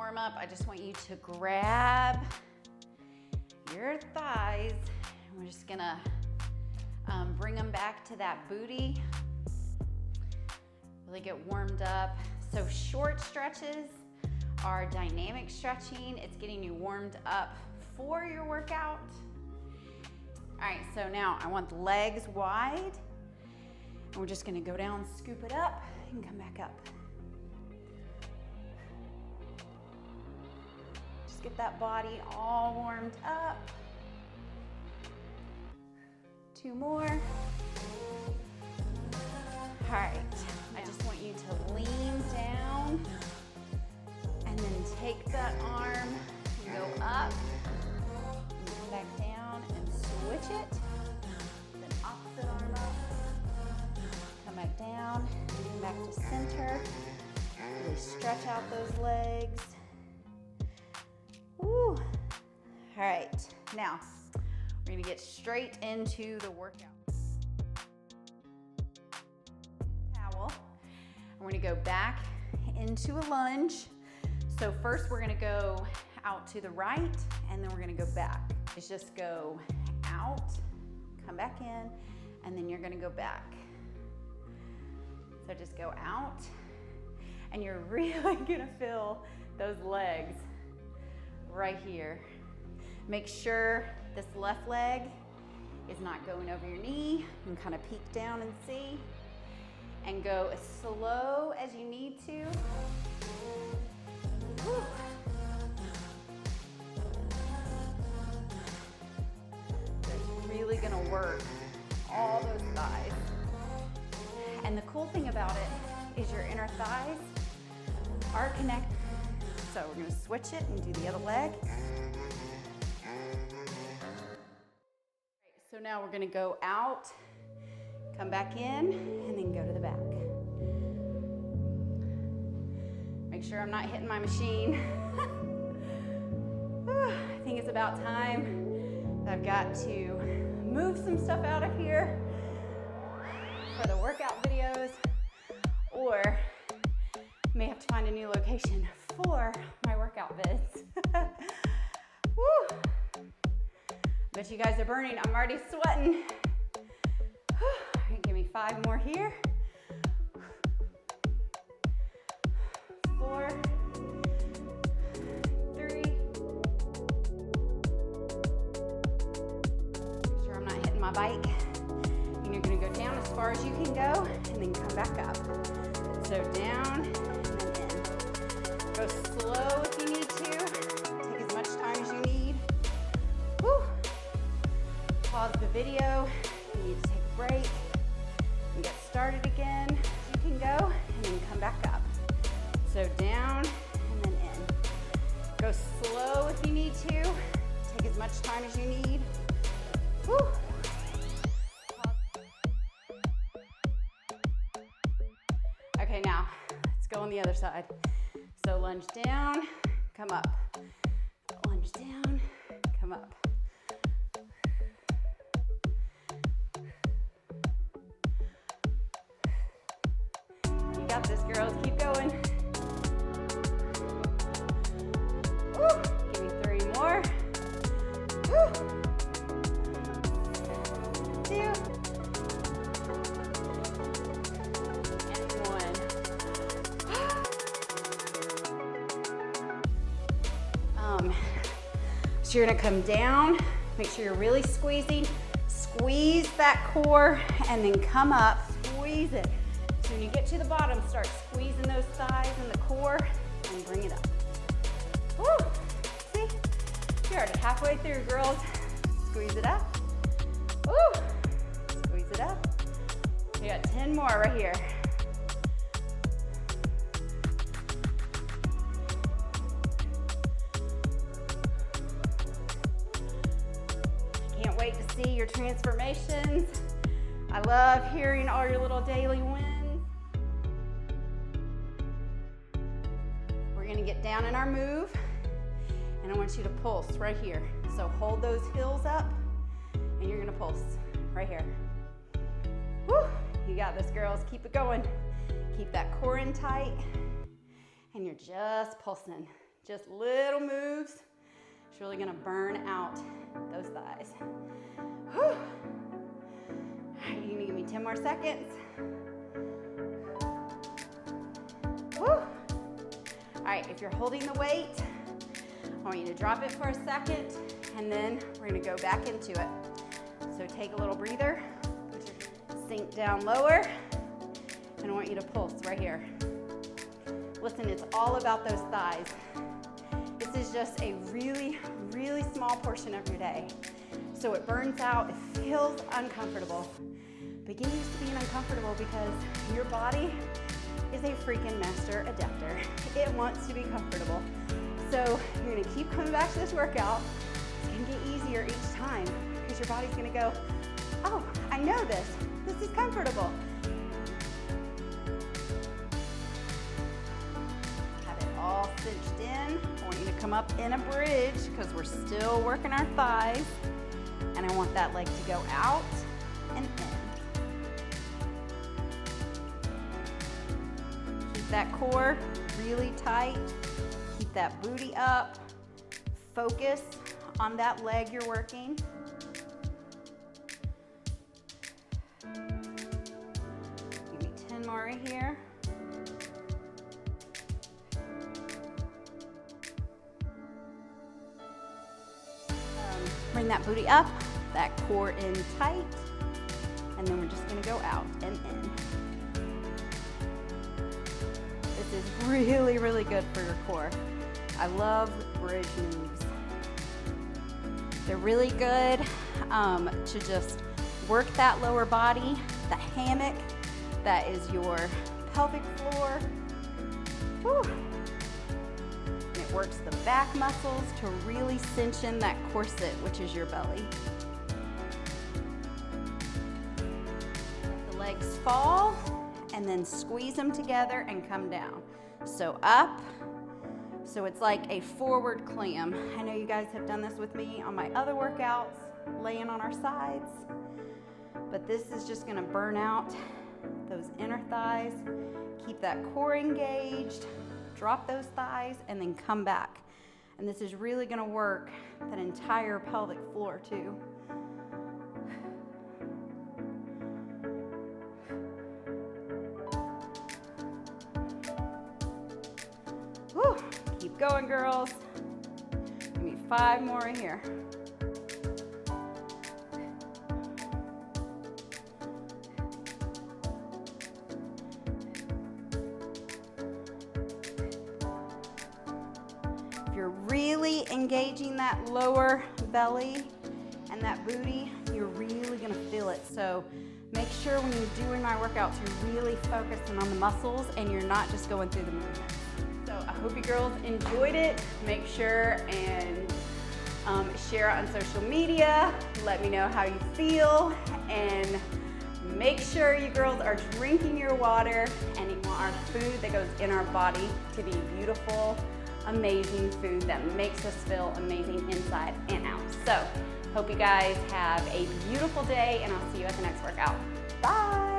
warm up, I just want you to grab your thighs. And we're just gonna bring them back to that booty. Really get warmed up. So short stretches are dynamic stretching. It's getting you warmed up for your workout. All right, so now I want the legs wide. And we're just gonna go down, scoop it up, and come back up. Just get that body all warmed up. 2 more. All right, I just want you to lean down and then take that arm and go up and come back down and switch it. Then opposite arm up, come back down, come back to center. Really stretch out those legs. Woo. All right, now we're gonna get straight into the workout. Towel. We're gonna go back into a lunge. So first we're gonna go out to the right and then we're gonna go back. It's just go out, come back in, and then you're gonna go back. So just go out and you're really gonna feel those legs right here. Make sure this left leg is not going over your knee. You can kind of peek down and see. And go as slow as you need to. Whew. It's really gonna work all those thighs. And the cool thing about it is your inner thighs are connected. So we're gonna switch it and do the other leg. So now we're gonna go out, come back in, and then go to the back. Make sure I'm not hitting my machine. I think it's about time that I've got to move some stuff out of here for the workout videos, or may have to find a new location for my workout vids. Woo. Bet you guys are burning. I'm already sweating. Give me 5 more here. 4, 3. Make sure I'm not hitting my bike. And you're gonna go down as far as you can go and then come back up. So down and then in. Go slow if you need to. Take as much time as you need. Woo. Pause the video. You need to take a break. And get started again. You can go and then come back up. So down and then in. Go slow if you need to. Take as much time as you need. Woo. Okay, now let's go on the other side. So lunge down, come up. Lunge down, come up. Got this, girls. Keep going. Woo. Give me 3 more. Woo. 2. And 1. So you're gonna come down. Make sure you're really squeezing. Squeeze that core and then come up. Squeeze it. When you get to the bottom, start squeezing those thighs and the core and bring it up. Woo! See? You're already halfway through, girls. Squeeze it up. Woo! Squeeze it up. You got 10 more right here. Can't wait to see your transformations. I love hearing all your little daily wins. We're gonna get down in our move, and I want you to pulse right here. So hold those heels up, and you're gonna pulse right here. Woo! You got this, girls. Keep it going. Keep that core in tight, and you're just pulsing. Just little moves. It's really gonna burn out those thighs. Whew. All right, you can give me 10 more seconds. Whew. All right, if you're holding the weight, I want you to drop it for a second, and then we're gonna go back into it. So take a little breather, sink down lower, and I want you to pulse right here. Listen, it's all about those thighs. This is just a really, really small portion of your day. So it burns out, it feels uncomfortable. But get used to being uncomfortable because your body is a freaking master adapter. It wants to be comfortable. So you're gonna keep coming back to this workout. It's gonna get easier each time because your body's gonna go, oh, I know this. This is comfortable. Have it all cinched in. I want you to come up in a bridge because we're still working our thighs. And I want that leg to go out and in. Keep that core really tight. Keep that booty up. Focus on that leg you're working. Give me 10 more right here. Bring that booty up, that core in tight, and then we're just gonna go out and in. This is really, really good for your core. I love bridge moves. They're really good to just work that lower body, the hammock, that is your pelvic floor. Whew. And it works the back muscles to really cinch in that corset, which is your belly. The legs fall, and then squeeze them together and come down. So up, so it's like a forward clam. I know you guys have done this with me on my other workouts, laying on our sides, but this is just gonna burn out those inner thighs. Keep that core engaged, drop those thighs, and then come back. And this is really gonna work that entire pelvic floor too. Whew. Keep going, girls. Give me 5 more in here. If you're really engaging that lower belly and that booty, you're really gonna feel it. So make sure when you're doing my workouts, you're really focusing on the muscles and you're not just going through the movements. So I hope you girls enjoyed it. Make sure and share it on social media. Let me know how you feel, and make sure you girls are drinking your water and you want our food that goes in our body to be beautiful, amazing food that makes us feel amazing inside and out. So hope you guys have a beautiful day, and I'll see you at the next workout. Bye.